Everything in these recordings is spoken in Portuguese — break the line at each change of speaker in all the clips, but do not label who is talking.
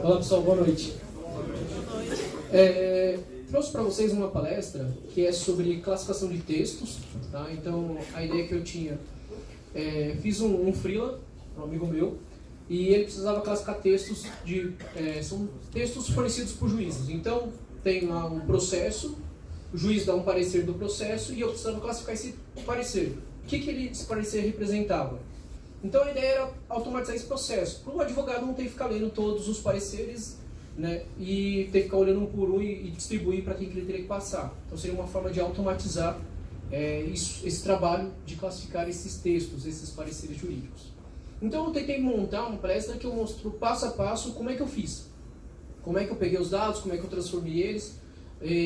Olá pessoal, boa noite. Trouxe para vocês uma palestra que é sobre classificação de textos. Tá? Então a ideia que eu tinha, fiz um freela para um amigo meu e ele precisava classificar textos são textos fornecidos por juízes. Então tem lá um processo, o juiz dá um parecer do processo e eu precisava classificar esse parecer. O que esse parecer representava? Então a ideia era automatizar esse processo, para o advogado não ter que ficar lendo todos os pareceres, né, e ter que ficar olhando um por um e distribuir para quem que ele teria que passar. Então seria uma forma de automatizar esse trabalho de classificar esses textos, esses pareceres jurídicos. Então eu tentei montar uma palestra que eu mostro passo a passo como é que eu fiz. Como é que eu peguei os dados, como é que eu transformei eles,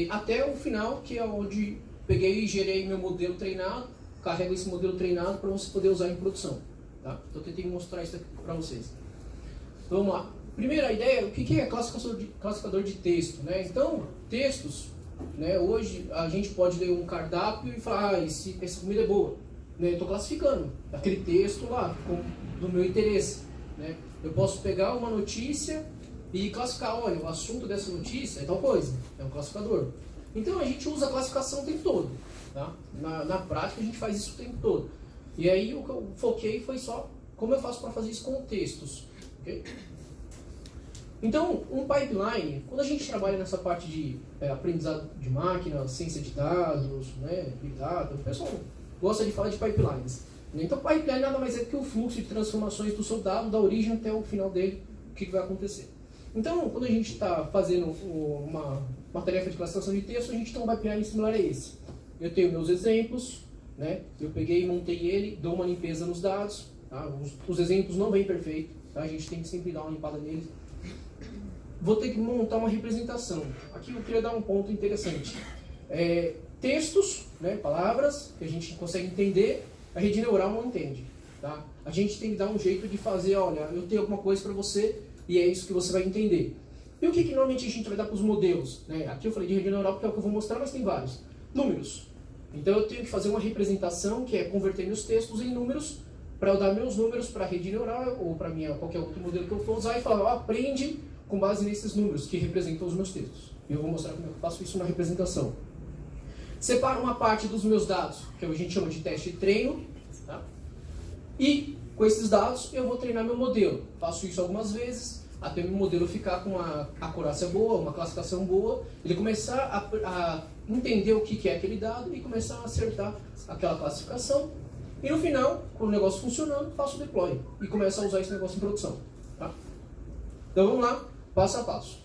até o final, que é onde peguei e gerei meu modelo treinado, carrego esse modelo treinado para você poder usar em produção. Tá? Então eu tentei mostrar isso aqui para vocês. Então, vamos lá. Primeira ideia, o que é classificador de texto? Né? Então, textos, né, hoje a gente pode ler um cardápio e falar, essa comida é boa. Né? Eu estou classificando aquele texto lá, do meu interesse. Né? Eu posso pegar uma notícia e classificar, olha, o assunto dessa notícia é tal coisa, é um classificador. Então a gente usa a classificação o tempo todo. Tá? Na prática a gente faz isso o tempo todo. E aí o que eu foquei foi só como eu faço para fazer isso com textos. Okay? Então, um pipeline, quando a gente trabalha nessa parte de aprendizado de máquina, ciência de dados, né, Big Data, o pessoal gosta de falar de pipelines. Então, pipeline nada mais é que o fluxo de transformações do seu dado, da origem até o final dele, o que vai acontecer. Então, quando a gente está fazendo uma tarefa de classificação de texto, a gente tem um pipeline similar a esse. Eu tenho meus exemplos, né? Eu peguei, montei ele, dou uma limpeza nos dados. Tá? Os exemplos não vêm perfeitos, tá? A gente tem que sempre dar uma limpada neles. Vou ter que montar uma representação. Aqui eu queria dar um ponto interessante. Textos, né, palavras, que a gente consegue entender, a rede neural não entende. Tá? A gente tem que dar um jeito de fazer, olha, eu tenho alguma coisa para você e é isso que você vai entender. E o que normalmente a gente vai dar para os modelos? Né? Aqui eu falei de rede neural porque é o que eu vou mostrar, mas tem vários. Números. Então eu tenho que fazer uma representação, que é converter meus textos em números, para eu dar meus números para a rede neural, ou para qualquer outro modelo que eu for usar, e falar, aprende com base nesses números que representam os meus textos. E eu vou mostrar como eu faço isso na representação. Separo uma parte dos meus dados, que a gente chama de teste de treino, tá? E com esses dados eu vou treinar meu modelo. Faço isso algumas vezes, até meu modelo ficar com uma acurácia boa, uma classificação boa, ele começar a entender o que é aquele dado e começar a acertar aquela classificação. E no final, com o negócio funcionando, faço o deploy e começo a usar esse negócio em produção. Tá? Então vamos lá, passo a passo.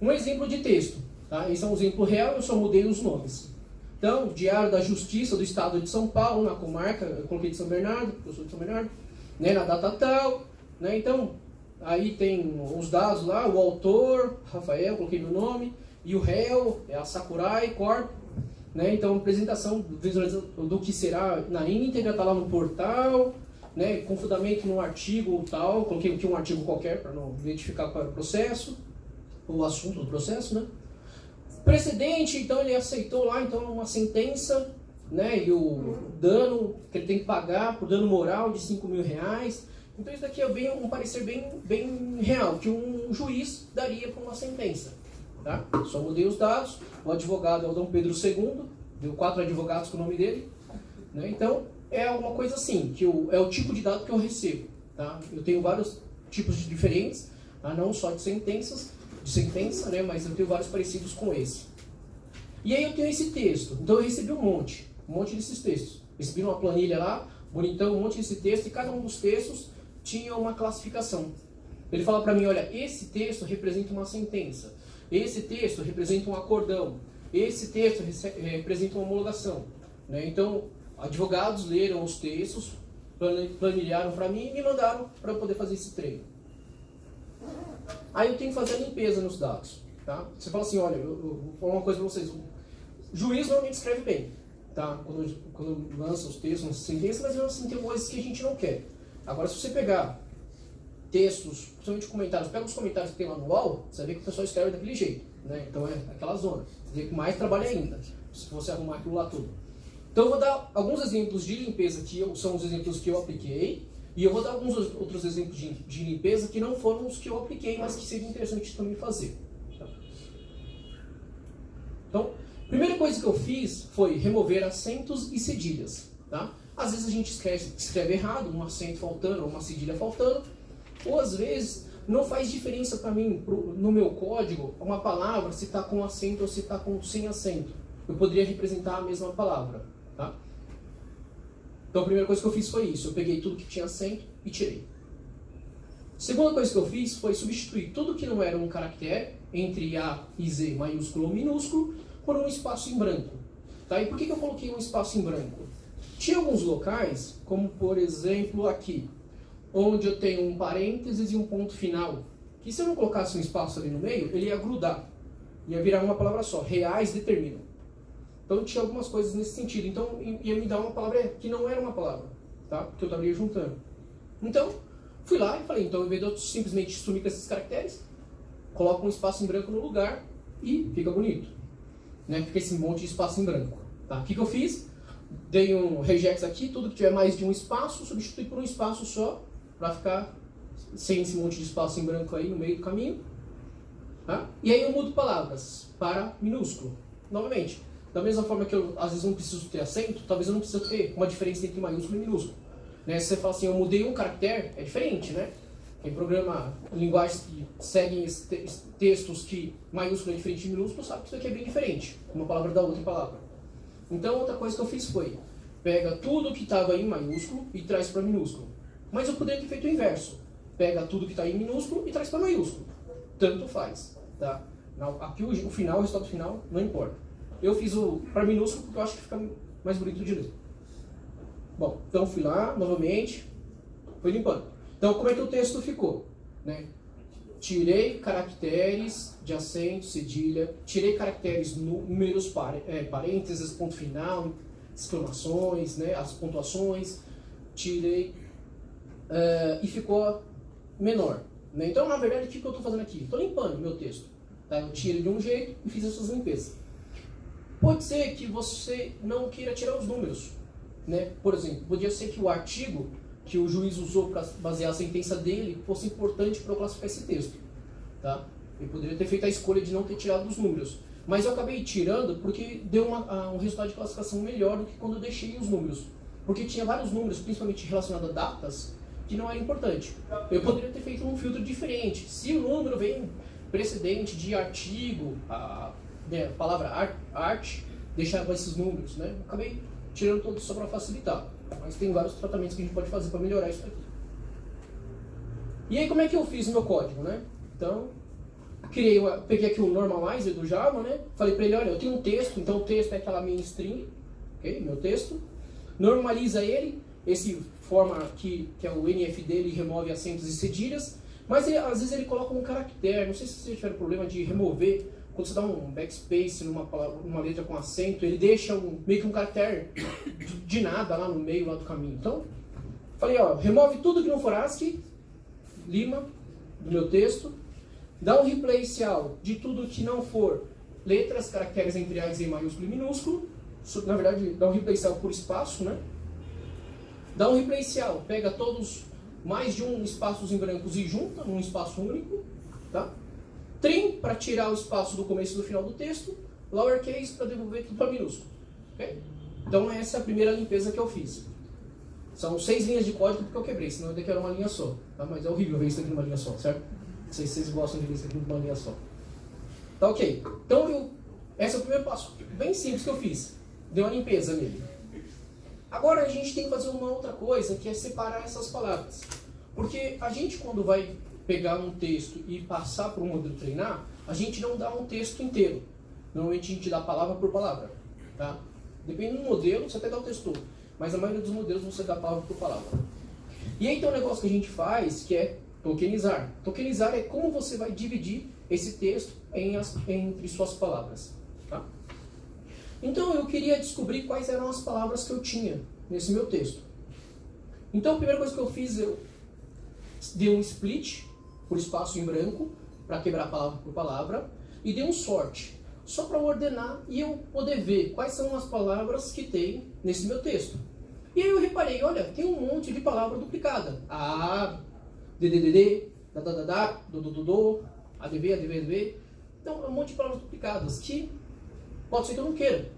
Um exemplo de texto. Tá? Esse é um exemplo real, eu só mudei os nomes. Então, Diário da Justiça do Estado de São Paulo, na comarca, eu coloquei de São Bernardo, porque eu sou de São Bernardo, né, na data tal. Né? Então, aí tem os dados lá, o autor, Rafael, coloquei meu nome, e o réu é a Sakurai Corp. Né? Então, apresentação do que será na íntegra, está lá no portal, né? Com fundamento num artigo tal, coloquei aqui um artigo qualquer para não identificar qual era o processo, o assunto do processo. Né? Precedente, então ele aceitou lá então uma sentença, né? E o dano que ele tem que pagar por dano moral de R$5.000. Então isso daqui é um parecer bem real, que um juiz daria para uma sentença. Tá? Só mudei os dados, o advogado é o Dom Pedro II, deu 4 advogados com o nome dele. Né? Então é alguma coisa assim, que é o tipo de dado que eu recebo. Tá? Eu tenho vários tipos diferentes, tá? Não só de sentença, né? Mas eu tenho vários parecidos com esse. E aí eu tenho esse texto, então eu recebi um monte desses textos. Recebi uma planilha lá, bonitão, um monte desse texto, e cada um dos textos tinha uma classificação. Ele fala para mim, olha, esse texto representa uma sentença, esse texto representa um acordão, esse texto representa uma homologação. Né? Então, advogados leram os textos, planilharam para mim e me mandaram para eu poder fazer esse treino. Aí eu tenho que fazer a limpeza nos dados. Tá? Você fala assim, olha, eu vou falar uma coisa para vocês. O juiz normalmente escreve bem, tá? Quando lança os textos, não se sentença, mas assim, tem coisas que a gente não quer. Agora, se você pegar textos, principalmente comentários, pega os comentários que tem lá no UOL, você vê que o pessoal escreve daquele jeito. Né? Então é aquela zona. Você vê que mais trabalha ainda, se você arrumar aquilo lá tudo. Então eu vou dar alguns exemplos de limpeza que são os exemplos que eu apliquei, E eu vou dar alguns outros exemplos de limpeza que não foram os que eu apliquei, mas que seria interessante também fazer. Tá? Então, a primeira coisa que eu fiz foi remover acentos e cedilhas. Tá? Às vezes a gente escreve errado, um acento faltando, uma cedilha faltando, ou às vezes não faz diferença para mim, no meu código, uma palavra se está com acento ou se está sem acento. Eu poderia representar a mesma palavra. Tá? Então a primeira coisa que eu fiz foi isso, eu peguei tudo que tinha acento e tirei. A segunda coisa que eu fiz foi substituir tudo que não era um caractere, entre A e Z, maiúsculo ou minúsculo, por um espaço em branco. Tá? E por que eu coloquei um espaço em branco? Tinha alguns locais, como por exemplo aqui, onde eu tenho um parênteses e um ponto final, que se eu não colocasse um espaço ali no meio, ele ia grudar, ia virar uma palavra só, reais determinam. Então tinha algumas coisas nesse sentido, então ia me dar uma palavra que não era uma palavra, tá? Porque eu estaria juntando. Então, fui lá e falei, então ao invés de eu simplesmente sumir com esses caracteres, coloco um espaço em branco no lugar e fica bonito. Né? Fica esse monte de espaço em branco. Tá? O que eu fiz? Dei um regex aqui, tudo que tiver mais de um espaço, substitui por um espaço só, para ficar sem esse monte de espaço em branco aí no meio do caminho. Tá? E aí eu mudo palavras para minúsculo. Novamente, da mesma forma que eu às vezes não preciso ter acento, talvez eu não precise ter uma diferença entre maiúsculo e minúsculo. Né? Se você fala assim, eu mudei um caractere, é diferente, né? Quem programa linguagens que seguem textos que maiúsculo é diferente de minúsculo sabe que isso aqui é bem diferente, uma palavra da outra palavra. Então outra coisa que eu fiz foi, pega tudo que estava em maiúsculo e traz para minúsculo. Mas eu poderia ter feito o inverso. Pega tudo que está em minúsculo e traz para maiúsculo. Tanto faz. Tá? Aqui o final, o resultado final, não importa. Eu fiz o para minúsculo porque eu acho que fica mais bonito de ler. Bom, então fui lá, novamente, fui limpando. Então como é que o texto ficou? Né? Tirei caracteres de acento, cedilha, tirei caracteres números, parênteses, ponto final, exclamações, né? As pontuações, tirei e ficou menor. Né? Então, na verdade, o que eu estou fazendo aqui? Estou limpando meu texto. Tá? Eu tirei de um jeito e fiz essas limpezas. Pode ser que você não queira tirar os números. Né? Por exemplo, podia ser que o artigo que o juiz usou para basear a sentença dele fosse importante para eu classificar esse texto. Tá? Eu poderia ter feito a escolha de não ter tirado os números. Mas eu acabei tirando porque deu um resultado de classificação melhor do que quando eu deixei os números. Porque tinha vários números, principalmente relacionados a datas, que não era importante. Eu poderia ter feito um filtro diferente. Se o número vem precedente de artigo, a palavra arte, deixava esses números. Né? Eu acabei tirando todos só para facilitar. Mas tem vários tratamentos que a gente pode fazer para melhorar isso aqui. E aí como é que eu fiz o meu código? Né? Então, peguei aqui o normalizer do Java, né? Falei para ele, olha, eu tenho um texto, então o texto é aquela minha string, okay? Meu texto. Normaliza ele, esse forma aqui, que é o NF dele, remove acentos e cedilhas, mas às vezes ele coloca um caractere, não sei se você tiver problema de remover, quando você dá um backspace numa letra com acento, ele deixa meio que um caractere de nada lá no meio lá do caminho. Então, falei, ó, remove tudo que não for ASCII, lima, do meu texto, dá um replace all de tudo que não for letras, caracteres entre A e Z, maiúsculo e minúsculo, na verdade, dá um replace all por espaço, né? Dá um replace all, pega todos mais de um espaços em brancos e junta num espaço único, tá? Trim para tirar o espaço do começo e do final do texto, lowercase para devolver tudo para minúsculo. Okay? Então essa é a primeira limpeza que eu fiz. São 6 linhas de código porque eu quebrei, senão eu daqui era uma linha só. Tá? Mas é horrível ver isso aqui numa linha só, certo? Não sei se vocês gostam de ver isso aqui numa linha só. Tá ok. Então esse é o primeiro passo, bem simples que eu fiz. Dei uma limpeza nele. Agora a gente tem que fazer uma outra coisa, que é separar essas palavras. Porque a gente quando vai pegar um texto e passar para o modelo treinar, a gente não dá um texto inteiro. Normalmente a gente dá palavra por palavra. Tá? Dependendo do modelo, você até dá o texto todo. Mas a maioria dos modelos você dá palavra por palavra. E aí tem um negócio que a gente faz que é tokenizar. Tokenizar é como você vai dividir esse texto entre suas palavras. Tá? Então eu queria descobrir quais eram as palavras que eu tinha nesse meu texto. Então a primeira coisa que eu fiz, eu dei um split por espaço em branco, para quebrar palavra por palavra, e dei um sort, só para ordenar e eu poder ver quais são as palavras que tem nesse meu texto. E aí eu reparei, olha, tem um monte de palavra duplicada. A, DDD, da, do, ADV. Então, é um monte de palavras duplicadas que pode ser que eu não queira,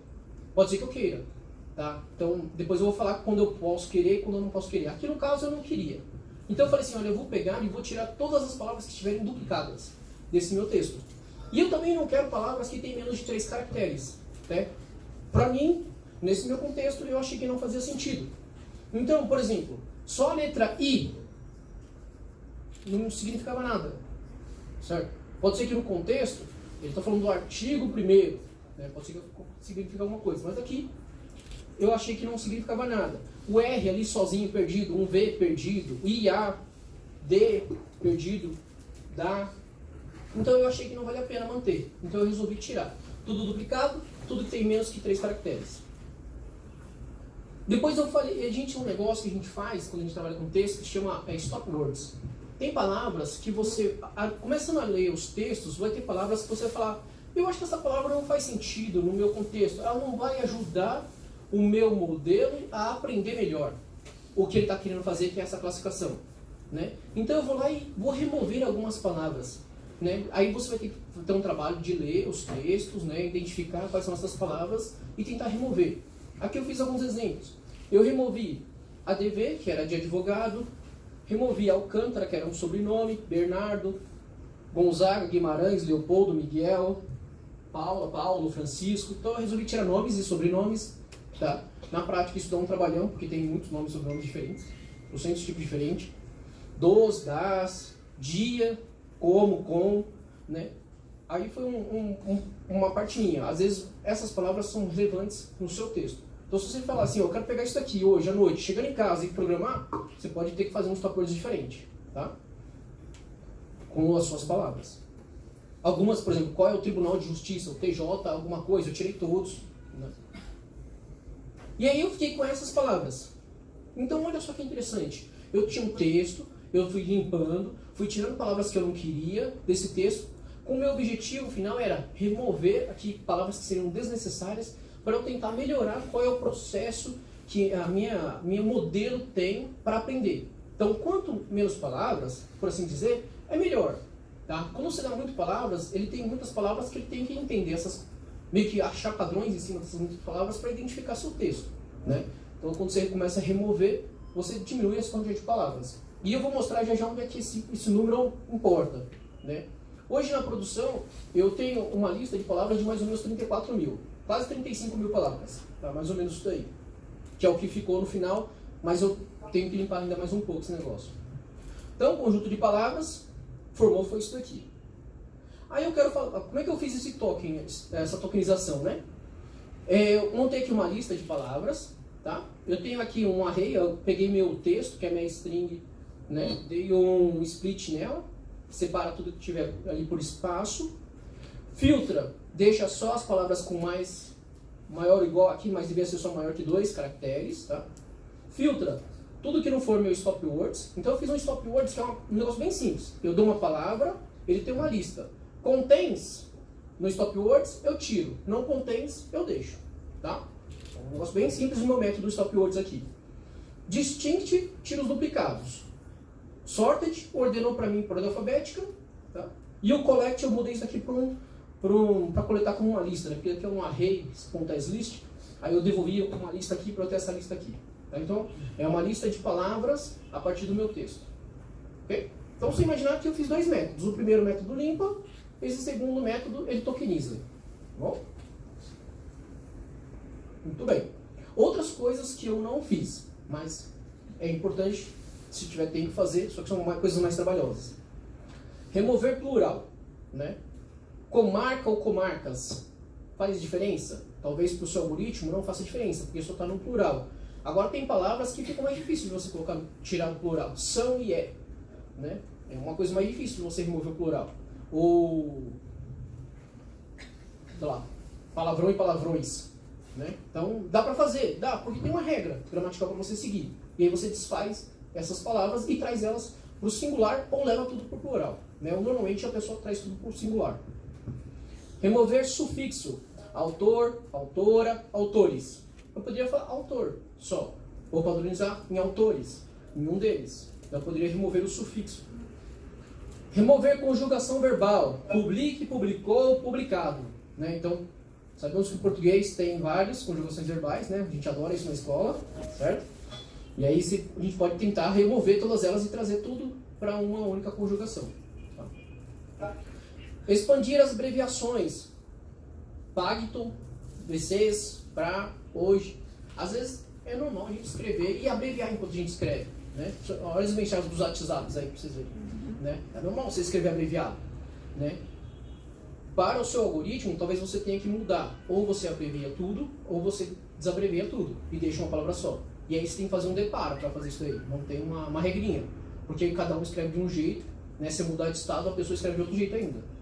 pode ser que eu queira. Tá? Então, depois eu vou falar quando eu posso querer e quando eu não posso querer. Aqui no caso eu não queria. Então eu falei assim, olha, eu vou pegar e vou tirar todas as palavras que estiverem duplicadas desse meu texto. E eu também não quero palavras que tenham menos de 3 caracteres. Né? Para mim, nesse meu contexto, eu achei que não fazia sentido. Então, por exemplo, só a letra I não significava nada. Certo? Pode ser que no contexto, ele está falando do artigo primeiro. Né? Pode ser que signifique alguma coisa. Mas aqui, eu achei que não significava nada. O R ali sozinho perdido, um V perdido, IA, D perdido, dá. Então eu achei que não vale a pena manter. Então eu resolvi tirar. Tudo duplicado, tudo que tem menos que 3 caracteres. Depois eu falei, a gente tem um negócio que a gente faz quando a gente trabalha com texto que se chama stop words. Tem palavras que você, começando a ler os textos, vai ter palavras que você vai falar, eu acho que essa palavra não faz sentido no meu contexto, ela não vai ajudar o meu modelo a aprender melhor o que ele está querendo fazer, que é essa classificação. Né? Então eu vou lá e vou remover algumas palavras. Né? Aí você vai ter que ter um trabalho de ler os textos, né? Identificar quais são essas palavras e tentar remover. Aqui eu fiz alguns exemplos. Eu removi ADV, que era de advogado, removi Alcântara, que era um sobrenome, Bernardo, Gonzaga, Guimarães, Leopoldo, Miguel, Paula, Paulo, Francisco. Então eu resolvi tirar nomes e sobrenomes. Tá? Na prática isso dá um trabalhão, porque tem muitos nomes e sobrenomes diferentes, 200 tipos diferentes. Dos, das, dia, como, com, né? Aí foi uma parte minha. Às vezes essas palavras são relevantes no seu texto. Então se você falar assim, eu quero pegar isso daqui hoje à noite, chegando em casa e programar, você pode ter que fazer uns stop words diferentes, tá? Com as suas palavras. Algumas, por exemplo, qual é o Tribunal de Justiça, o TJ, alguma coisa, eu tirei todos. Né? E aí eu fiquei com essas palavras. Então olha só que interessante. Eu tinha um texto, eu fui limpando, fui tirando palavras que eu não queria desse texto. O meu objetivo final era remover aqui palavras que seriam desnecessárias para eu tentar melhorar qual é o processo que a minha modelo tem para aprender. Então, quanto menos palavras, por assim dizer, é melhor. Tá? Quando você dá muitas palavras, ele tem muitas palavras que ele tem que entender, meio que achar padrões em cima dessas muitas palavras para identificar seu texto. Né? Então, quando você começa a remover, você diminui essa quantidade de palavras. E eu vou mostrar já onde é que esse número importa. Né? Hoje na produção, eu tenho uma lista de palavras de mais ou menos 34 mil. Quase 35 mil palavras. Tá? Mais ou menos isso daí. Que é o que ficou no final, mas eu tenho que limpar ainda mais um pouco esse negócio. Então, conjunto de palavras, formou foi isso daqui. Aí eu quero falar, como é que eu fiz esse token, essa tokenização, né? Eu montei aqui uma lista de palavras, tá? Eu tenho aqui um array, eu peguei meu texto, que é minha string, né? Dei um split nela, separa tudo que tiver ali por espaço. Filtra, deixa só as palavras com maior ou igual aqui, mas devia ser só maior que 2 caracteres, tá? Filtra, tudo que não for meu stop words. Então eu fiz um stop words que é um negócio bem simples. Eu dou uma palavra, ele tem uma lista. Contains, no stop words, eu tiro. Não contains, eu deixo, tá? É um negócio bem simples no meu método stop words aqui. Distinct, tira os duplicados. Sorted, ordenou para mim por ordem alfabética, tá? E o collect, eu mudei isso aqui para coletar como uma lista, né? Porque aqui é um array.list, aí eu devolvi uma lista aqui para eu ter essa lista aqui. Tá? Então, é uma lista de palavras a partir do meu texto. Okay? Então, você imaginar que eu fiz 2 métodos. O primeiro método limpa, esse segundo método ele tokeniza. Tá bom? Muito bem. Outras coisas que eu não fiz, mas é importante, se tiver tempo, fazer, só que são coisas mais trabalhosas. Remover plural, né? Comarca ou comarcas faz diferença? Talvez para o seu algoritmo não faça diferença, porque só está no plural. Agora tem palavras que ficam mais difíceis de você tirar o plural. São e é. Né? É uma coisa mais difícil de você remover o plural. Ou, sei lá, palavrão e palavrões. Né? Então dá para fazer, dá, porque tem uma regra gramatical para você seguir. E aí você desfaz essas palavras e traz elas para o singular ou leva tudo para o plural. Né? Normalmente a pessoa traz tudo para o singular. Remover sufixo. Autor, autora, autores. Eu poderia falar autor só. ou padronizar em autores, em um deles. Então eu poderia remover o sufixo. Remover conjugação verbal, publique, publicou, publicado. Né? Então, sabemos que o português tem várias conjugações verbais, né? A gente adora isso na escola, certo? E aí a gente pode tentar remover todas elas e trazer tudo para uma única conjugação. Tá? Expandir as abreviações. Pacto, vocês, para, hoje. Às vezes é normal a gente escrever e abreviar enquanto a gente escreve. Né? Olha as mensagens dos WhatsApps aí para vocês verem. Né? É normal você escrever abreviado. Né? Para o seu algoritmo, talvez você tenha que mudar. Ou você abrevia tudo, ou você desabrevia tudo e deixa uma palavra só. E aí você tem que fazer um deparo para fazer isso aí. Não tem uma regrinha. Porque cada um escreve de um jeito. Né? Se mudar de estado, a pessoa escreve de outro jeito ainda.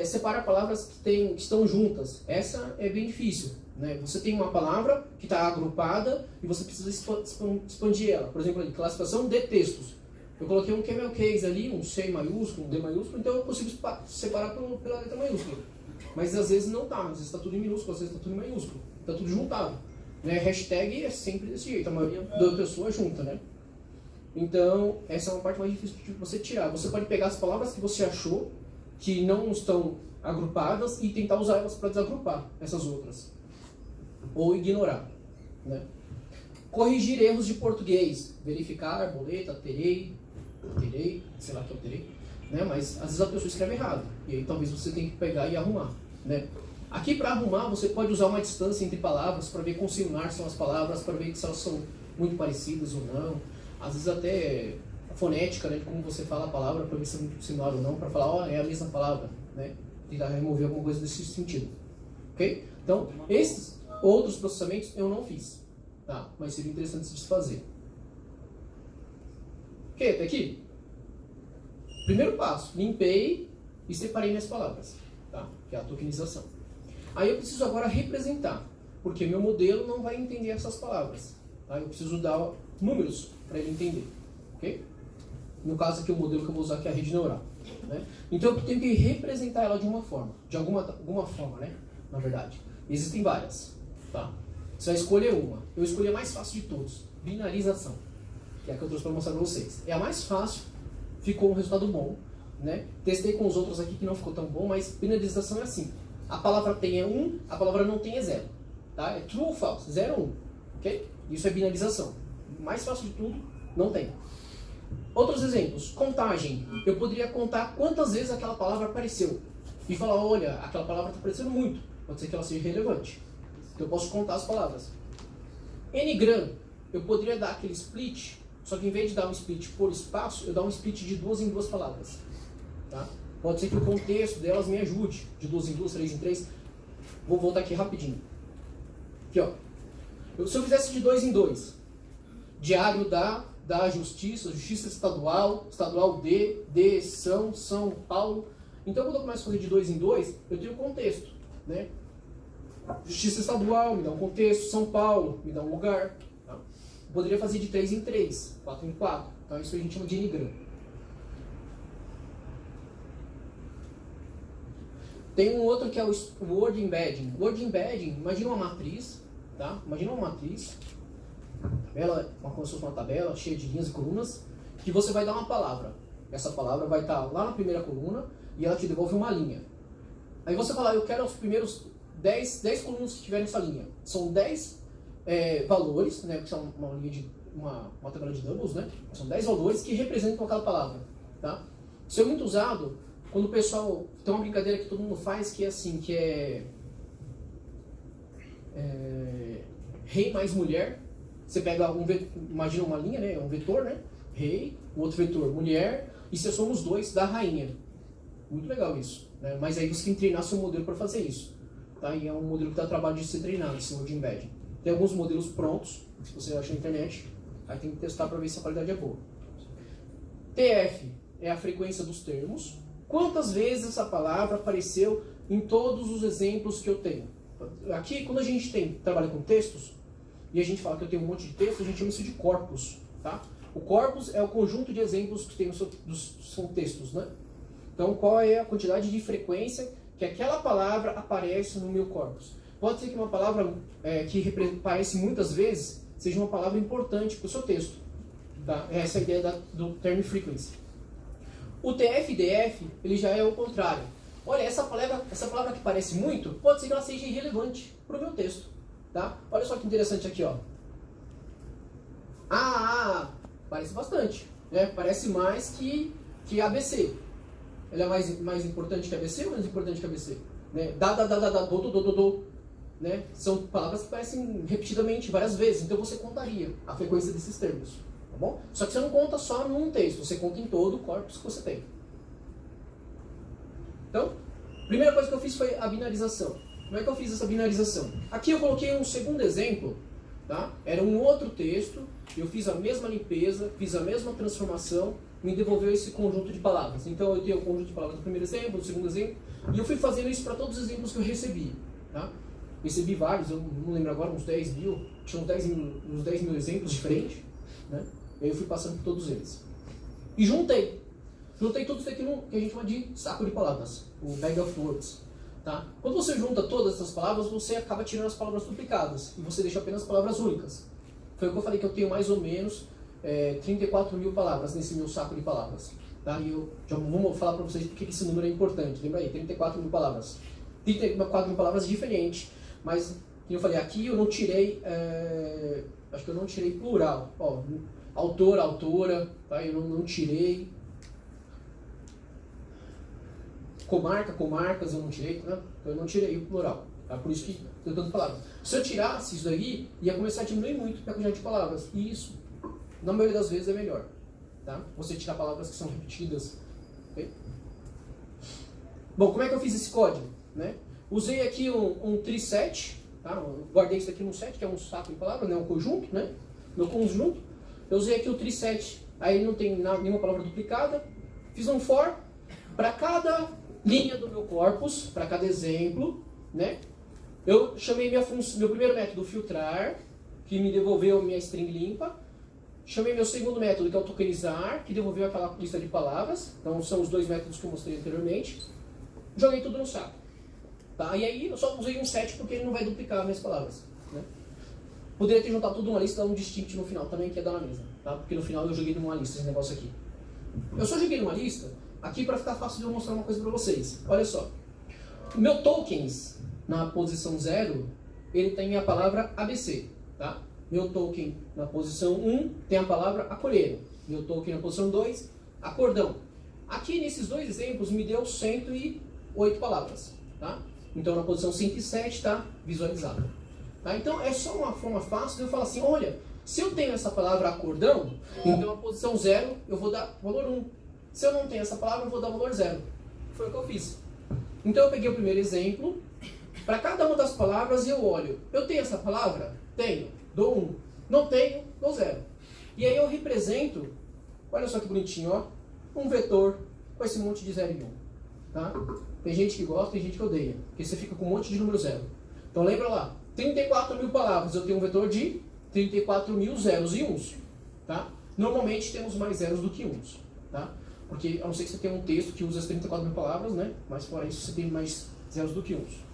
Separar palavras que estão juntas. Essa é bem difícil. Né? Você tem uma palavra que está agrupada e você precisa expandir ela. Por exemplo, classificação de textos. Eu coloquei um camel case ali, um C maiúsculo, um D maiúsculo, então eu consigo separar pela letra maiúscula. Mas às vezes não está, às vezes está tudo em minúsculo, às vezes está tudo em maiúsculo. Está tudo juntado. Né? Hashtag é sempre desse jeito, a maioria da pessoa junta, né? Então, essa é uma parte mais difícil de você tirar. Você pode pegar as palavras que você achou que não estão agrupadas e tentar usar elas para desagrupar essas outras. Ou ignorar. Né? Corrigir erros de português. Verificar, boleta, terei, sei lá o que eu terei. Né? Mas às vezes a pessoa escreve errado. E aí talvez você tenha que pegar e arrumar. Né? Aqui para arrumar, você pode usar uma distância entre palavras para ver quão similar são as palavras, para ver se elas são muito parecidas ou não. Às vezes até a fonética, né, de como você fala a palavra, para ver se é muito similar ou não, para falar, ó, é a mesma palavra, né? Tentar remover alguma coisa desse sentido. Ok? Então, esses outros processamentos eu não fiz, tá? Mas seria interessante de se fazer. Ok, até aqui? Primeiro passo, limpei e separei minhas palavras, tá? Que é a tokenização. Aí eu preciso agora representar, porque meu modelo não vai entender essas palavras. Tá? Eu preciso dar números para ele entender. Okay? No caso aqui, o modelo que eu vou usar aqui é a rede neural. Né? Então eu tenho que representar ela de uma forma. De alguma forma, né? Na verdade. Existem várias. Tá? Você vai escolher uma. Eu escolhi a mais fácil de todos. Binarização. Que é a que eu trouxe para mostrar para vocês. É a mais fácil. Ficou um resultado bom. Né? Testei com os outros aqui que não ficou tão bom, mas binarização é assim. A palavra tem é 1, a palavra não tem é 0. Tá? É true ou false? 0 ou 1. Okay? Isso é binarização. Mais fácil de tudo, não tem. Outros exemplos. Contagem. Eu poderia contar quantas vezes aquela palavra apareceu. E falar, olha, aquela palavra está aparecendo muito. Pode ser que ela seja relevante. Então eu posso contar as palavras. Ngram. Eu poderia dar aquele split, só que em vez de dar um split por espaço, eu dar um split de 2 em 2 palavras. Tá? Pode ser que o contexto delas me ajude. De 2 em 2, 3 em 3. Vou voltar aqui rapidinho. Aqui, ó. Se eu fizesse de 2 em 2, diário da Justiça, Justiça Estadual, Estadual de São Paulo. Então, quando eu começo a fazer de 2 em 2, eu tenho contexto. Né? Justiça Estadual me dá um contexto, São Paulo me dá um lugar. Tá? Eu poderia fazer de 3 em 3, 4 em 4. Então, isso a gente chama de Ngram. Tem um outro que é o Word Embedding. Word Embedding, imagina uma matriz. Tá? Imagina uma matriz, tabela, como se fosse uma tabela cheia de linhas e colunas, que você vai dar uma palavra. Essa palavra vai estar lá na primeira coluna e ela te devolve uma linha. Aí você fala, eu quero os primeiros 10 colunas que tiverem essa linha. São 10 valores, né, que são uma linha de uma tabela de doubles, né? São 10 valores que representam aquela palavra. Tá? Isso é muito usado quando o pessoal... Tem uma brincadeira que todo mundo faz que é assim, que é rei mais mulher. Você pega imagina uma linha, né? Um vetor, né? Rei, o outro vetor mulher, e você soma os dois da rainha. Muito legal isso. Né? Mas aí você tem que treinar seu modelo para fazer isso. Tá? E é um modelo que dá trabalho de ser treinado, esse Word Embedding. Tem alguns modelos prontos, se você acha na internet, aí tem que testar para ver se a qualidade é boa. TF é a frequência dos termos. Quantas vezes essa palavra apareceu em todos os exemplos que eu tenho? Aqui, quando a gente trabalha com textos, e a gente fala que eu tenho um monte de texto, a gente chama isso de corpus. Tá? O corpus é o conjunto de exemplos que tem são textos. Né? Então, qual é a quantidade de frequência que aquela palavra aparece no meu corpus? pode ser que uma palavra que aparece muitas vezes seja uma palavra importante para o seu texto. Tá? Essa é a ideia do term frequency. O TF-DF, ele já é o contrário. Olha, essa palavra que parece muito, pode ser que ela seja irrelevante para o meu texto. Tá? Olha só que interessante aqui, ó. Parece bastante. Né? Parece mais que ABC. Ele é mais importante que ABC ou menos importante que ABC? Né? Do. Né? São palavras que aparecem repetidamente, várias vezes. Então você contaria a frequência desses termos. Tá bom? Só que você não conta só num texto, você conta em todo o corpus que você tem. Então, a primeira coisa que eu fiz foi a binarização. Como é que eu fiz essa binarização? Aqui eu coloquei um segundo exemplo. Tá? Era um outro texto, eu fiz a mesma limpeza, fiz a mesma transformação, me devolveu esse conjunto de palavras. Então eu tenho o conjunto de palavras do primeiro exemplo, do segundo exemplo, e eu fui fazendo isso para todos os exemplos que eu recebi. Tá? Recebi vários, eu não lembro agora, uns 10 mil, tinha uns 10 mil exemplos diferentes. Né? E aí eu fui passando por todos eles. E juntei tudo isso aqui que a gente chama de saco de palavras, o bag of words. Tá? Quando você junta todas essas palavras, você acaba tirando as palavras duplicadas e você deixa apenas palavras únicas. Foi o que eu falei que eu tenho mais ou menos 34 mil palavras nesse meu saco de palavras. Tá? E eu já vou falar para vocês porque esse número é importante. Lembra aí, 34 mil palavras. 34 mil palavras diferentes, mas, como eu falei, aqui eu não tirei, acho que eu não tirei plural. Ó, autor, autora, tá? Eu não tirei. Comarca, comarcas, eu não tirei, né? Então eu não tirei o plural, tá? Por isso que eu tanto palavras. Se eu tirasse isso daí, ia começar a diminuir muito a quantidade de palavras. E isso, na maioria das vezes, é melhor, tá? Você tirar palavras que são repetidas. Okay? Bom, como é que eu fiz esse código? Né? Usei aqui um triset, tá? Eu guardei isso aqui num set, que é um saco de palavras, né? Um conjunto, né? Meu conjunto. Eu usei aqui o triset, aí não tem nenhuma palavra duplicada. Fiz um for para cada linha do meu corpus, para cada exemplo, né? Eu chamei meu primeiro método filtrar, que me devolveu minha string limpa. Chamei meu segundo método, que é o tokenizar, que devolveu aquela lista de palavras. Então são os dois métodos que eu mostrei anteriormente. Joguei tudo no saco. Tá? E aí eu só usei um set porque ele não vai duplicar as minhas palavras. Né? Poderia ter juntado tudo numa lista e dar um distinct no final também, que ia dar na mesma. Tá? Porque no final eu joguei numa lista esse negócio aqui. Eu só joguei numa lista aqui para ficar fácil de eu mostrar uma coisa para vocês. Olha só. O meu tokens, na posição 0, ele tem a palavra ABC. Tá? Meu token na posição 1 tem a palavra acolher. Meu token na posição 2, acordão. Aqui nesses dois exemplos me deu 108 palavras. Tá? Então na posição 107 está visualizado. Tá? Então é só uma forma fácil de eu falar assim, olha, se eu tenho essa palavra acordão, então a posição 0 eu vou dar valor 1. Se eu não tenho essa palavra, eu vou dar valor 0. Foi o que eu fiz. Então eu peguei o primeiro exemplo, para cada uma das palavras eu olho, eu tenho essa palavra? Tenho, dou 1. Não tenho, dou 0. E aí eu represento, olha só que bonitinho, ó, um vetor com esse monte de 0 e 1. Tá? Tem gente que gosta, tem gente que odeia, porque você fica com um monte de número 0. Então lembra lá, 34 mil palavras, eu tenho um vetor de 34 mil zeros e uns. Tá? Normalmente temos mais zeros do que uns. Tá? Porque a não ser que você tenha um texto que usa as 34 mil palavras, né? Mas fora isso você tem mais zeros do que uns.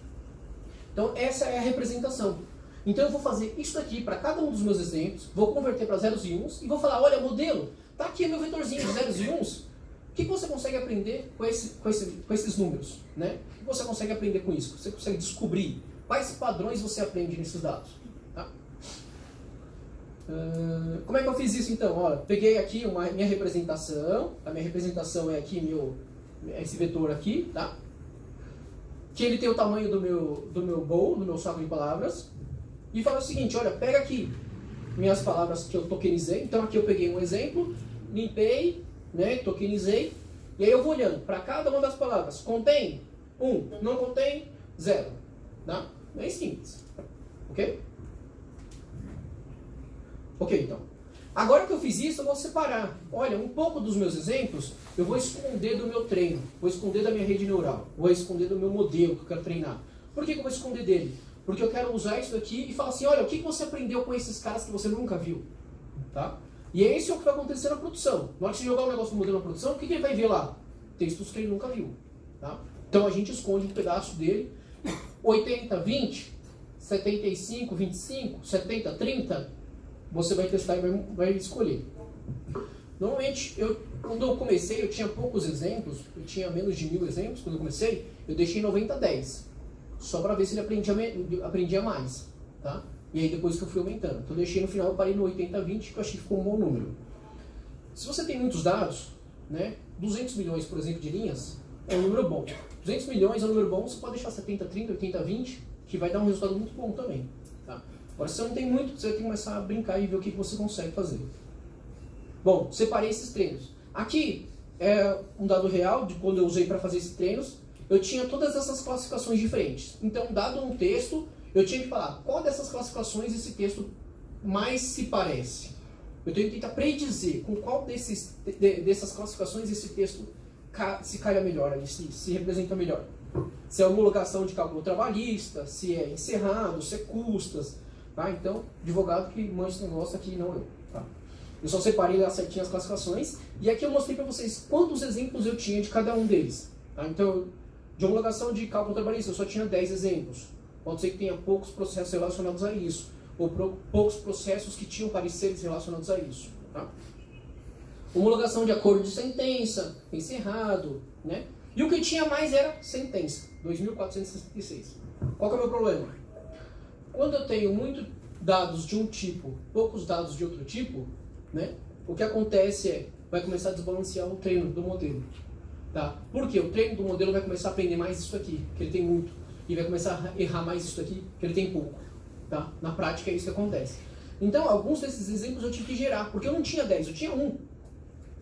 Então essa é a representação. Então eu vou fazer isso daqui para cada um dos meus exemplos, vou converter para zeros e uns e vou falar, olha modelo, tá aqui meu vetorzinho de zeros e uns. O que você consegue aprender com esses números? Né? O que você consegue aprender com isso? Você consegue descobrir quais padrões você aprende nesses dados. Tá? Como é que eu fiz isso então? Olha, peguei aqui minha representação. A minha representação é aqui esse vetor aqui, tá? Que ele tem o tamanho do meu bowl, do meu saco de palavras. E fala o seguinte, olha, pega aqui minhas palavras que eu tokenizei. Então aqui eu peguei um exemplo, limpei, né, tokenizei. E aí eu vou olhando para cada uma das palavras. Contém 1, não contém 0. Tá? Bem simples. Ok? Ok, então. Agora que eu fiz isso, eu vou separar. Olha, um pouco dos meus exemplos, eu vou esconder do meu treino. Vou esconder da minha rede neural. Vou esconder do meu modelo que eu quero treinar. Por que eu vou esconder dele? Porque eu quero usar isso aqui e falar assim, olha, o que você aprendeu com esses caras que você nunca viu? Tá? E é isso que vai acontecer na produção. Na hora que você jogar um negócio do modelo na produção, o que ele vai ver lá? Textos que ele nunca viu. Tá? Então a gente esconde um pedaço dele. 80, 20, 75, 25, 70, 30, você vai testar e vai escolher. Normalmente, quando eu comecei, eu tinha poucos exemplos, eu tinha menos de 1000 exemplos quando eu comecei, eu deixei 90-10, só para ver se ele aprendia mais, tá? E aí depois que eu fui aumentando. Então eu deixei no final, eu parei no 80-20, que eu achei que ficou um bom número. Se você tem muitos dados, né, 200 milhões, por exemplo, de linhas, é um número bom. 200 milhões é um número bom, você pode deixar 70-30, 80-20, que vai dar um resultado muito bom também. Tá? Agora, se você não tem muito, você vai ter que começar a brincar e ver o que você consegue fazer. Bom, separei esses treinos. Aqui é um dado real de quando eu usei para fazer esses treinos. Eu tinha todas essas classificações diferentes. Então, dado um texto, eu tinha que falar qual dessas classificações esse texto mais se parece. Eu tenho que tentar predizer com qual dessas classificações esse texto se calha melhor, se representa melhor. Se é homologação de cálculo trabalhista, se é encerrado, se é custas. Tá? Então, advogado que manja esse negócio aqui, não eu. Tá? Eu só separei lá certinho as classificações. E aqui eu mostrei para vocês quantos exemplos eu tinha de cada um deles. Tá? Então, de homologação de cálculo trabalhista, eu só tinha 10 exemplos. Pode ser que tenha poucos processos relacionados a isso. Ou poucos processos que tinham pareceres relacionados a isso. Tá? Homologação de acordo de sentença, encerrado, né? E o que tinha mais era sentença, 2.466. Qual que é o meu problema? Quando eu tenho muitos dados de um tipo, poucos dados de outro tipo, né? O que acontece é, vai começar a desbalancear o treino do modelo. Tá? Por quê? O treino do modelo vai começar a aprender mais isso aqui, que ele tem muito, e vai começar a errar mais isso aqui, que ele tem pouco. Tá? Na prática é isso que acontece. Então, alguns desses exemplos eu tive que gerar, porque eu não tinha 10, eu tinha um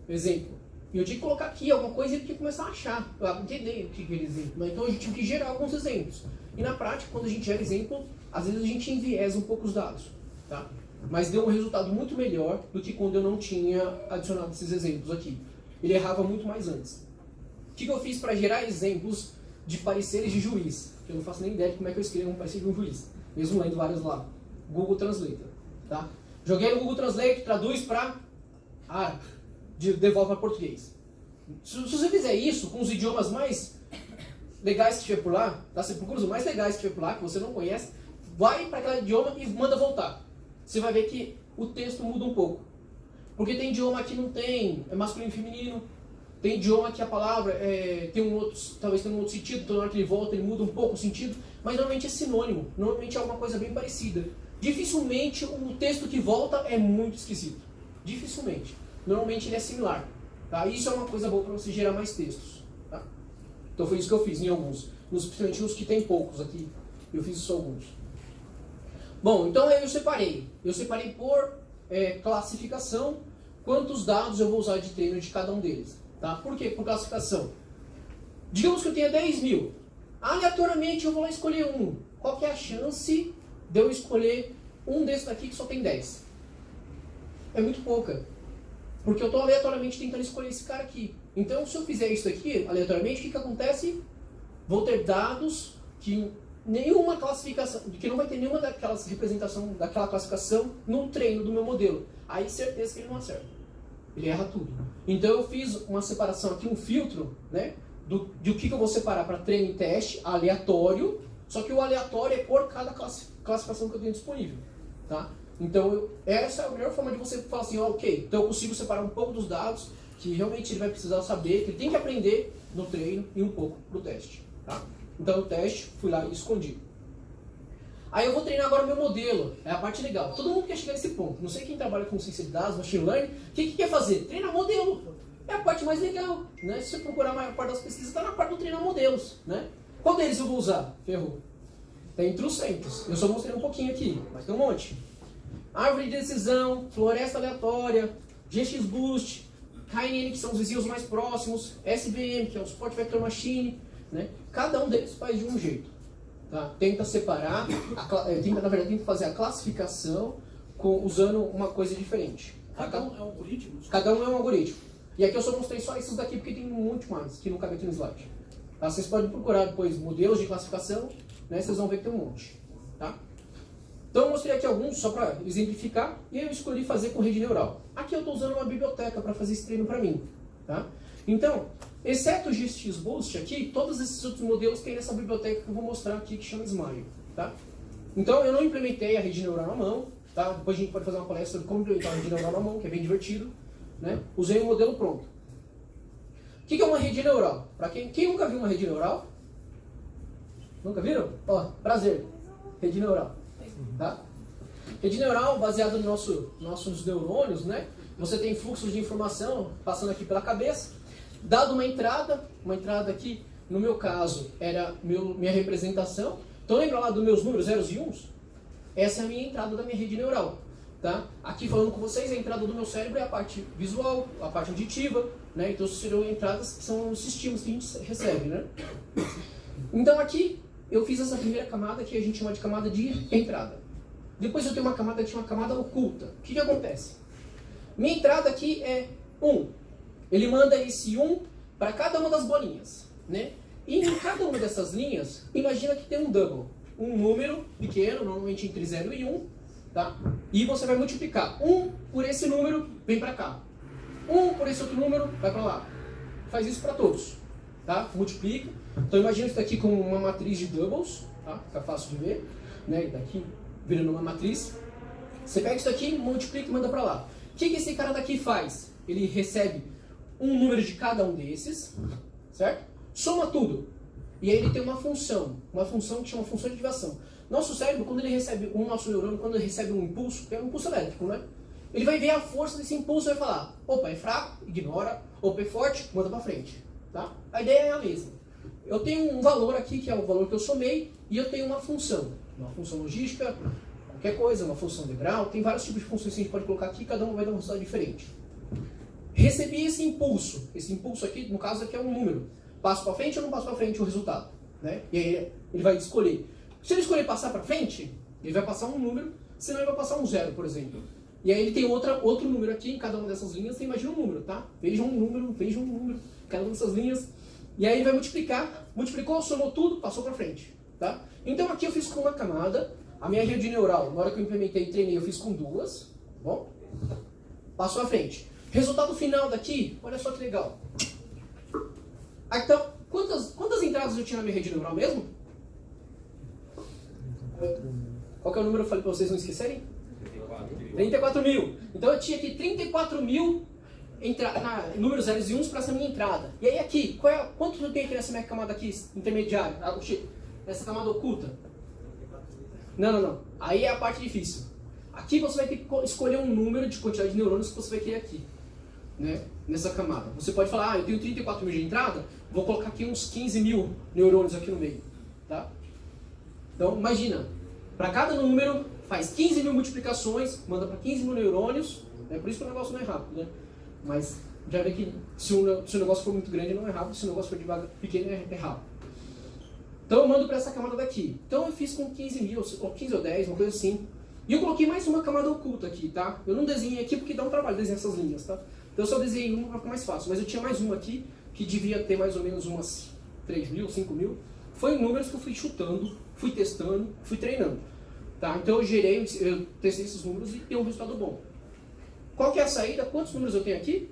exemplo. E eu tinha que colocar aqui alguma coisa e ele tinha que começar a achar, a entender o que é exemplo. Então, a gente tive que gerar alguns exemplos. E na prática, quando a gente gera exemplo, às vezes a gente enviesa um pouco os dados. Tá? Mas deu um resultado muito melhor do que quando eu não tinha adicionado esses exemplos aqui. Ele errava muito mais antes. O que eu fiz para gerar exemplos de pareceres de juiz? Que eu não faço nem ideia de como é que eu escrevo um parecer de um juiz. Mesmo lendo vários lá. Google Translator. Tá? Joguei no Google Translator, traduz para árabe, devolve para português. Se você fizer isso com os idiomas mais legais que tiver por lá, tá? Você procura os mais legais que tiver por lá, que você não conhece, vai para aquele idioma e manda voltar. Você vai ver que o texto muda um pouco. Porque tem idioma que não tem, é masculino e feminino. Tem idioma que a palavra tem um outro, talvez tenha um outro sentido, então na hora que ele volta ele muda um pouco o sentido, mas normalmente é sinônimo, normalmente é alguma coisa bem parecida. Dificilmente o texto que volta é muito esquisito. Dificilmente. Normalmente ele é similar. Tá? Isso é uma coisa boa para você gerar mais textos. Tá? Então foi isso que eu fiz em alguns. Principalmente nos que tem poucos aqui. Eu fiz isso alguns. Bom, então aí eu separei. Eu separei por classificação quantos dados eu vou usar de treino de cada um deles. Tá? Por quê? Por classificação. Digamos que eu tenha 10 mil. Aleatoriamente eu vou lá escolher um. Qual que é a chance de eu escolher um desses daqui que só tem 10? É muito pouca. Porque eu estou aleatoriamente tentando escolher esse cara aqui. Então, se eu fizer isso aqui, aleatoriamente, o que acontece? Vou ter dados que nenhuma classificação, que não vai ter nenhuma daquelas representação, daquela classificação no treino do meu modelo. Aí, certeza que ele não acerta. Ele erra tudo. Então, eu fiz uma separação aqui, um filtro, né? De o que eu vou separar para treino e teste, aleatório. Só que o aleatório é por cada classificação que eu tenho disponível. Tá? Então, essa é a melhor forma de você falar assim, ok, então eu consigo separar um pouco dos dados que realmente ele vai precisar saber, que ele tem que aprender no treino e um pouco pro teste. Tá? Então, o teste, fui lá e escondi. Aí eu vou treinar agora o meu modelo, é a parte legal. Todo mundo quer chegar nesse ponto. Não sei quem trabalha com ciência de dados, machine learning, o que quer fazer? Treinar modelo. É a parte mais legal. Né? Se você procurar a maior parte das pesquisas, está na parte do treinar modelos. Né? Qual deles eu vou usar? Ferrou. Tem trocentos. Eu só mostrei um pouquinho aqui, mas tem um monte. Árvore de decisão, floresta aleatória, GXBoost, KNN, que são os vizinhos mais próximos, SVM, que é o Sport Vector Machine, né? Cada um deles faz de um jeito. Tá? Tenta separar, na verdade tenta fazer a classificação usando uma coisa diferente.
Cada um é um algoritmo?
Cada um é um algoritmo. E aqui eu só mostrei só esses daqui porque tem um monte mais que não cabe aqui no slide. Tá? Vocês podem procurar depois modelos de classificação, né? Vocês vão ver que tem um monte. Tá? Então eu mostrei aqui alguns só para exemplificar e eu escolhi fazer com rede neural. Aqui eu estou usando uma biblioteca para fazer esse treino para mim. Tá? Então, exceto o GXBoost aqui, todos esses outros modelos tem nessa biblioteca que eu vou mostrar aqui que chama Smile. Tá? Então eu não implementei a rede neural na mão, tá? Depois a gente pode fazer uma palestra sobre como implementar a rede neural na mão, que é bem divertido, né? Usei um modelo pronto. O que é uma rede neural? Para quem nunca viu uma rede neural? Nunca viram? Ó, prazer. Rede neural. Tá? Rede neural, baseada no nossos neurônios, né? Você tem fluxos de informação passando aqui pela cabeça. Dado uma entrada aqui, no meu caso, era minha representação. Então lembra lá dos meus números, zeros e uns? Essa é a minha entrada da minha rede neural. Tá? Aqui falando com vocês, a entrada do meu cérebro é a parte visual, a parte auditiva, né? Então serão entradas que são os estímulos que a gente recebe, né? Então aqui eu fiz essa primeira camada que a gente chama de camada de entrada. Depois eu tenho uma camada que chama camada oculta. O que acontece? Minha entrada aqui é 1. Ele manda esse 1 para cada uma das bolinhas, né? E em cada uma dessas linhas, imagina que tem um double, um número pequeno, normalmente entre 0 e 1, tá? E você vai multiplicar 1 por esse número, vem para cá. 1 por esse outro número, vai para lá. Faz isso para todos, tá? Multiplica. Então imagina isso daqui como uma matriz de doubles, tá? Fica fácil de ver, né? Daqui virando uma matriz. Você pega isso daqui, multiplica e manda para lá. O que esse cara daqui faz? Ele recebe um número de cada um desses, certo? Soma tudo. E aí ele tem uma função que chama função de ativação. Nosso cérebro, quando ele recebe, nosso neurônio, quando ele recebe um impulso, que é um impulso elétrico, né? Ele vai ver a força desse impulso e vai falar, opa, é fraco, ignora, opa, é forte, manda pra frente, tá? A ideia é a mesma. Eu tenho um valor aqui, que é o valor que eu somei, e eu tenho uma função logística, qualquer coisa, uma função de grau, tem vários tipos de funções que a gente pode colocar aqui, cada uma vai dar um resultado diferente. Recebi esse impulso aqui, no caso aqui é um número. Passo para frente ou não passo para frente o resultado, né? E aí ele vai escolher. Se ele escolher passar para frente, ele vai passar um número, senão ele vai passar um 0, por exemplo. E aí ele tem outro número aqui, em cada uma dessas linhas, você imagina um número, tá? Veja um número, cada uma dessas linhas. E aí ele vai multiplicar, multiplicou, somou tudo, passou para frente, tá? Então aqui eu fiz com uma camada, a minha rede neural, na hora que eu implementei e treinei, eu fiz com duas, tá bom? Passou à frente. Resultado final daqui, olha só que legal. Então, quantas entradas eu tinha na minha rede neural mesmo? Qual que é o número que eu falei para vocês não esquecerem? 34 mil. Então eu tinha aqui 34 mil números zeros e uns para essa minha entrada. E aí aqui, quanto eu tenho aqui nessa minha camada aqui intermediária? Nessa camada oculta? Não. Aí é a parte difícil. Aqui você vai ter que escolher um número de quantidade de neurônios que você vai querer aqui, né? Nessa camada. Você pode falar, eu tenho 34 mil de entrada, vou colocar aqui uns 15 mil neurônios aqui no meio, tá? Então, imagina, para cada número, faz 15 mil multiplicações, manda para 15 mil neurônios, é por isso que o negócio não é rápido, né? Mas já vê que se o negócio for muito grande não é rápido, se o negócio for devagar, pequeno é rápido. Então eu mando para essa camada daqui. Então eu fiz com 15 mil, ou 15 ou 10, uma coisa assim. E eu coloquei mais uma camada oculta aqui, tá? Eu não desenhei aqui porque dá um trabalho desenhar essas linhas, tá? Então eu só desenhei uma para ficar mais fácil. Mas eu tinha mais uma aqui, que devia ter mais ou menos umas 3 mil, 5 mil. Foi números que eu fui chutando, fui testando, fui treinando. Tá? Então eu testei esses números e deu um resultado bom. Qual que é a saída? Quantos números eu tenho aqui?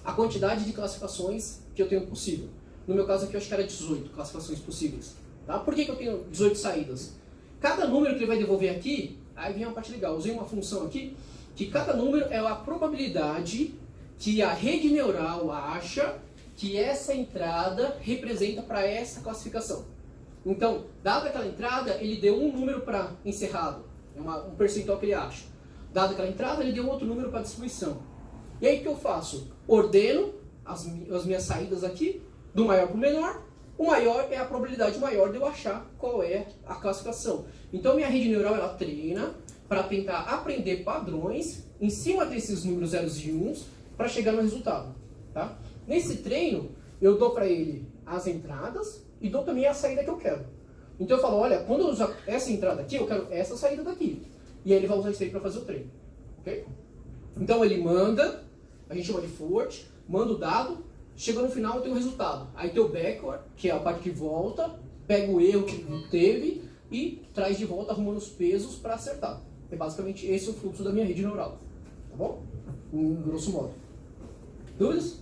A quantidade de classificações que eu tenho possível. No meu caso aqui eu acho que era 18 classificações possíveis. Tá? Por que eu tenho 18 saídas? Cada número que ele vai devolver aqui, aí vem uma parte legal. Usei uma função aqui, que cada número é a probabilidade que a rede neural acha que essa entrada representa para essa classificação. Então, dada aquela entrada, ele deu um número para encerrado, é um percentual que ele acha. Dada aquela entrada, ele deu outro número para distribuição. E aí o que eu faço? Ordeno as minhas saídas aqui, do maior para o menor. O maior é a probabilidade maior de eu achar qual é a classificação. Então minha rede neural ela treina para tentar aprender padrões em cima desses números zeros e uns para chegar no resultado. Tá? Nesse treino, eu dou para ele as entradas e dou também a saída que eu quero. Então eu falo, olha, quando eu usar essa entrada aqui, eu quero essa saída daqui. E aí ele vai usar isso aí para fazer o treino. Okay? Então ele manda, a gente chama de forward, manda o dado, chega no final tem o resultado. Aí tem o backward, que é a parte que volta, pega o erro que teve e traz de volta arrumando os pesos para acertar. É basicamente esse o fluxo da minha rede neural. Tá bom? Em grosso modo. Dúvidas?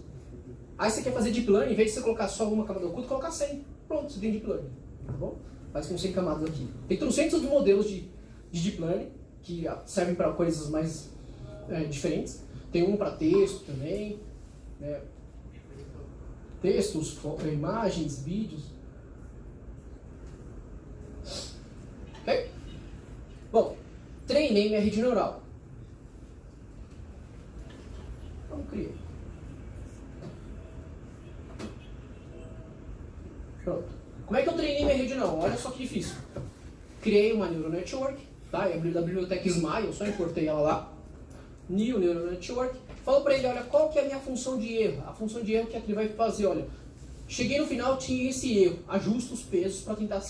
Aí você quer fazer deep learning, em vez de você colocar só uma camada oculta, colocar 100. Pronto, você tem deep learning. Tá bom? faz com 100 camadas aqui. Tem 300 modelos de Deep Learning, que servem para coisas mais diferentes. Tem um para texto também, né? Textos, imagens, vídeos. Ok? Bom, treinei minha rede neural. Vamos criar. Pronto. Como é que eu treinei minha rede neural? Olha só que difícil. Criei uma Neural Network, tá? Abri da biblioteca Smile, só importei ela lá. New Neural Network. Falou para ele, olha, qual que é a minha função de erro? A função de erro que ele vai fazer, olha, cheguei no final, tinha esse erro, ajusta os pesos para tentar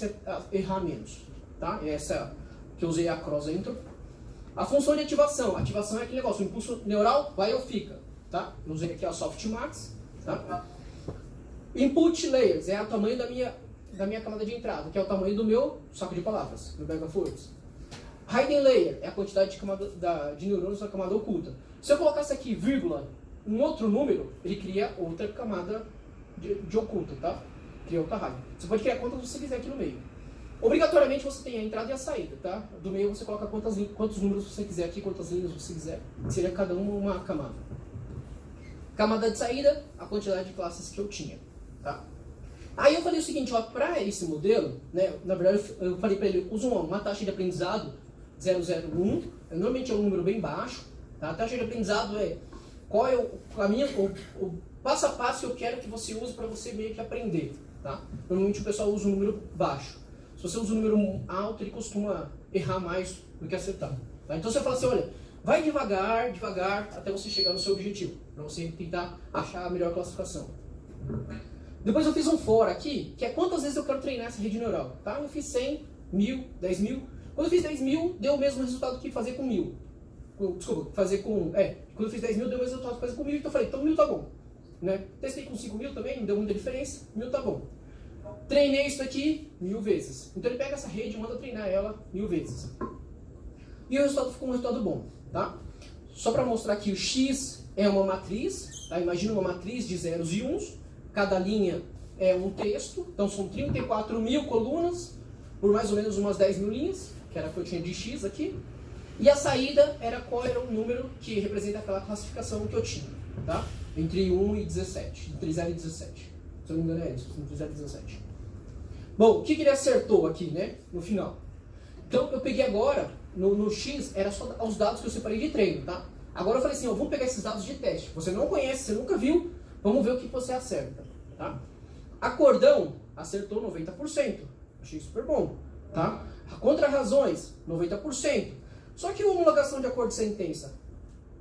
errar menos, tá? Essa que eu usei a cross entro. A função de ativação, ativação é aquele negócio, o impulso neural vai ou fica, tá? Eu usei aqui a Softmax, tá? Input layers é o tamanho da minha camada de entrada, que é o tamanho do meu saco de palavras, meu bag of words. Hidden layer é a quantidade de neurônios na camada oculta. Se eu colocasse aqui vírgula, um outro número, ele cria outra camada de oculta, tá? Cria outra raio. Você pode criar quantas você quiser aqui no meio. Obrigatoriamente você tem a entrada e a saída, tá? Do meio você coloca quantos números você quiser aqui, quantas linhas você quiser. Seria cada uma camada. Camada de saída, a quantidade de classes que eu tinha, tá? Aí eu falei o seguinte, ó, para esse modelo, né, na verdade eu falei para ele, usa uma taxa de aprendizado 001, normalmente é um número bem baixo, tá? A taxa de aprendizado é qual é o passo a passo que eu quero que você use para você meio que aprender, tá? Normalmente o pessoal usa um número baixo. Se você usa um número alto, ele costuma errar mais do que acertar, tá? Então você fala assim, olha, vai devagar, devagar, até você chegar no seu objetivo, para você tentar achar a melhor classificação. Depois eu fiz um for aqui, que é quantas vezes eu quero treinar essa rede neural, tá? Eu fiz 100, 1000, 10 mil. Quando eu fiz 10 mil, deu o mesmo resultado que fazer com 1000. Desculpa, fazer com... quando eu fiz 10 mil, deu o mesmo resultado que fazer com 1000, então eu falei, então 1000 tá bom. Né? Testei com 5000 também, não deu muita diferença, 1000 tá bom. Treinei isso aqui 1000 vezes. Então ele pega essa rede e manda treinar ela 1000 vezes. E o resultado ficou um resultado bom, tá? Só para mostrar que o X é uma matriz, tá? Imagina uma matriz de zeros e uns, cada linha é um texto, então são 34.000 colunas, por mais ou menos umas 10.000 linhas, que era a que eu tinha de X aqui, e a saída era qual era o número que representa aquela classificação que eu tinha, tá? Entre 1 e 17, entre 0 e 17, se eu não me engano é isso, entre 0 e 17. Bom, o que ele acertou aqui, né, no final? Então eu peguei agora, no X, era só os dados que eu separei de treino, tá? Agora eu falei assim, ó, vamos pegar esses dados de teste, você não conhece, você nunca viu, vamos ver o que você acerta, tá? Acordão, acertou 90%, achei super bom, tá? Contra-razões, 90%. Só que homologação de acordo de sentença,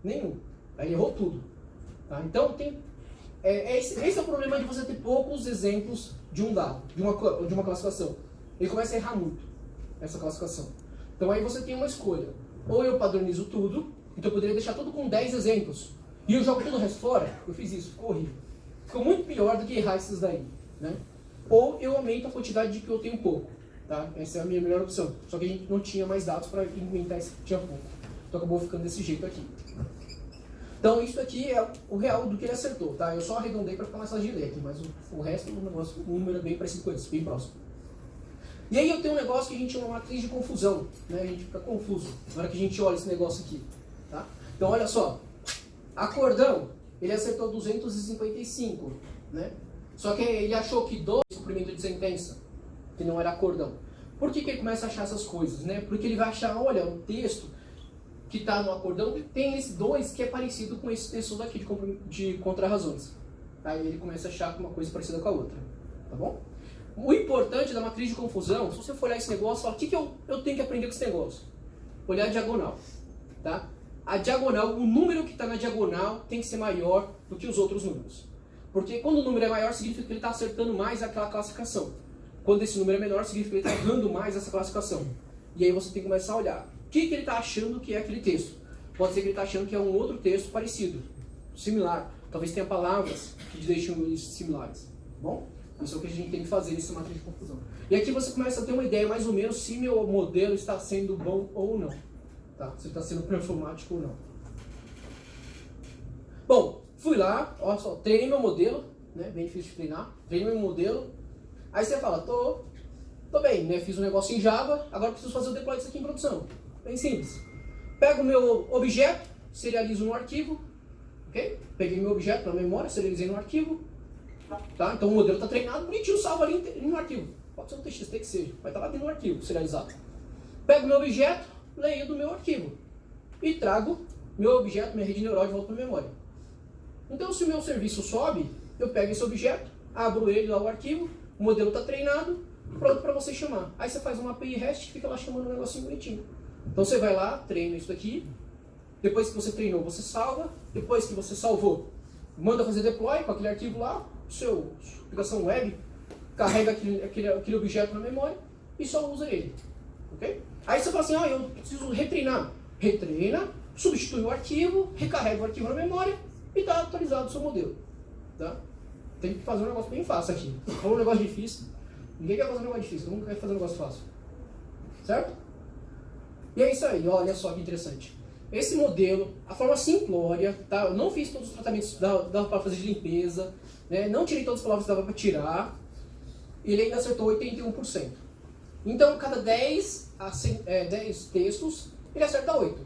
nenhum. Aí errou tudo, tá? Então esse é o problema de você ter poucos exemplos de um dado, de uma classificação. Ele começa a errar muito, essa classificação. Então aí você tem uma escolha. Ou eu padronizo tudo, então eu poderia deixar tudo com 10 exemplos, e eu jogo tudo o resto fora. Eu fiz isso, ficou horrível. Ficou muito pior do que errar esses daí, né? Ou eu aumento a quantidade de que eu tenho pouco, tá? Essa é a minha melhor opção. Só que a gente não tinha mais dados para inventar esse que tinha pouco. Então acabou ficando desse jeito aqui. Então isso aqui é o real do que ele acertou, tá? Eu só arredondei para ficar mais fácil de ler aqui, mas o resto do negócio, o número é bem parecido com esse, bem próximo. E aí eu tenho um negócio que a gente chama de matriz de confusão, né? A gente fica confuso na hora que a gente olha esse negócio aqui, tá? Então olha só, acordão, ele acertou 255, né? Só que ele achou que 2 cumprimento de sentença, que não era acordão. Por que ele começa a achar essas coisas, né? Porque ele vai achar, olha, o texto que está no acordão tem esse 2 que é parecido com esse texto daqui de contra-razões. Aí ele começa a achar uma coisa parecida com a outra, tá bom? O importante da matriz de confusão, se você for olhar esse negócio, fala, o que eu tenho que aprender com esse negócio? Olhar a diagonal, tá? A diagonal, o número que está na diagonal tem que ser maior do que os outros números. Porque quando o número é maior, significa que ele está acertando mais aquela classificação. Quando esse número é menor, significa que ele está errando mais essa classificação. E aí você tem que começar a olhar. O que ele está achando que é aquele texto? Pode ser que ele está achando que é um outro texto parecido, similar. Talvez tenha palavras que deixam eles similares. Tá bom? Isso é o que a gente tem que fazer nessa matriz de confusão. E aqui você começa a ter uma ideia mais ou menos se meu modelo está sendo bom ou não. Tá? Se está sendo performático ou não. Bom, fui lá, olha só, treinei meu modelo, né? Bem difícil de treinar. Treinei meu modelo. Aí você fala, tô Tô bem, né? Fiz um negócio em Java, agora preciso fazer o deploy disso aqui em produção. Bem simples. Pego o meu objeto, serializo no arquivo, ok? Peguei meu objeto na memória, serializei no arquivo, tá? Então o modelo está treinado, bonitinho, salvo ali no arquivo. Pode ser um TXT que seja, vai estar lá dentro do arquivo, serializado. Pego meu objeto, leio do meu arquivo e trago meu objeto, minha rede neural de volta para a memória. Então se o meu serviço sobe, eu pego esse objeto, abro ele lá o arquivo, o modelo está treinado, pronto para você chamar. Aí você faz uma API REST e fica lá chamando um negocinho bonitinho. Então você vai lá, treina isso daqui, depois que você treinou, você salva, depois que você salvou, manda fazer deploy com aquele arquivo lá, sua aplicação web, carrega aquele objeto na memória e só usa ele. Okay? Aí você fala assim, eu preciso retreinar. Retreina, substitui o arquivo, recarrega o arquivo na memória e está atualizado o seu modelo. Tá? Tem que fazer um negócio bem fácil aqui. Falou um negócio difícil. Ninguém quer fazer um negócio difícil, todo mundo quer fazer um negócio fácil. Certo? E é isso aí, olha só que interessante. Esse modelo, a forma simplória, tá? Eu não fiz todos os tratamentos, dava para fazer de limpeza, né? Não tirei todas as palavras que dava para tirar, e ele ainda acertou 81%. Então, cada 10 textos, ele acerta 8.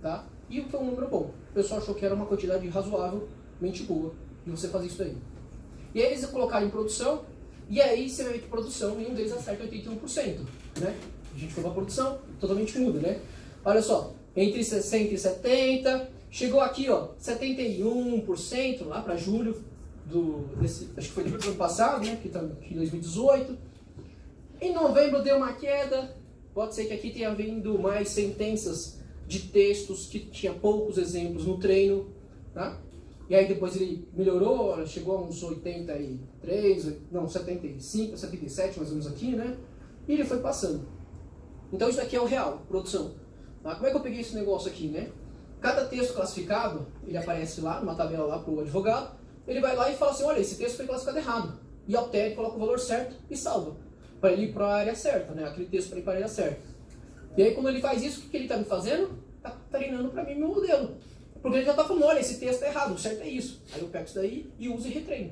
Tá? E foi um número bom. O pessoal achou que era uma quantidade razoavelmente boa de você fazer isso daí. E aí eles colocaram em produção, e aí você vai ver que produção, nenhum deles acerta 81%. Né? A gente foi para produção, totalmente muda, né? Olha só, entre 60 e 70, chegou aqui, ó, 71% lá para julho, acho que foi do ano passado, né? Que está em 2018. Em novembro deu uma queda, pode ser que aqui tenha vindo mais sentenças de textos que tinha poucos exemplos no treino, tá? E aí depois ele melhorou, chegou a uns 83, não, 75, 77 mais ou menos aqui, né? E ele foi passando. Então isso aqui é o real, produção. Tá? Como é que eu peguei esse negócio aqui, né? Cada texto classificado, ele aparece lá, numa tabela lá para o advogado, ele vai lá e fala assim, olha, esse texto foi classificado errado. E altera, coloca o valor certo e salva. Para ele ir para a área certa, né? Aquele texto para ir para a área certa. E aí quando ele faz isso, o que ele está me fazendo? Está treinando para mim meu modelo. Porque ele já está falando, olha, esse texto está errado, o certo é isso. Aí eu pego isso daí e uso e retreino.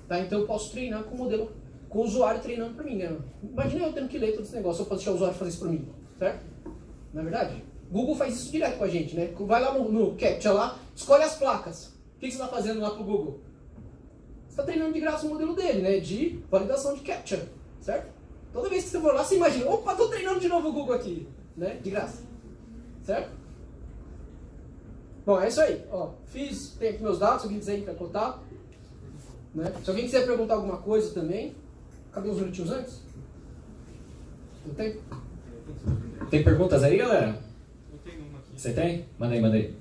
Tá? Então eu posso treinar com o modelo, com o usuário treinando para mim. Né? Imagina eu tendo que ler todo esse negócio, eu posso deixar o usuário fazer isso para mim. Certo? Não é verdade? Google faz isso direto com a gente, né? Vai lá no CAPTCHA lá, escolhe as placas. O que você está fazendo lá para o Google? Você está treinando de graça o modelo dele, né? De validação de CAPTCHA. Certo? Toda vez que você for lá, você imagina, opa, estou treinando de novo o Google aqui. Né? De graça. Certo? Bom, é isso aí. Ó, tem aqui meus dados, se alguém quiser entrar em contato. Né? Se alguém quiser perguntar alguma coisa também, cadê uns minutinhos antes? Não tem?
Tem perguntas aí, galera?
Eu tenho uma aqui.
Você tem? Manda aí, manda aí.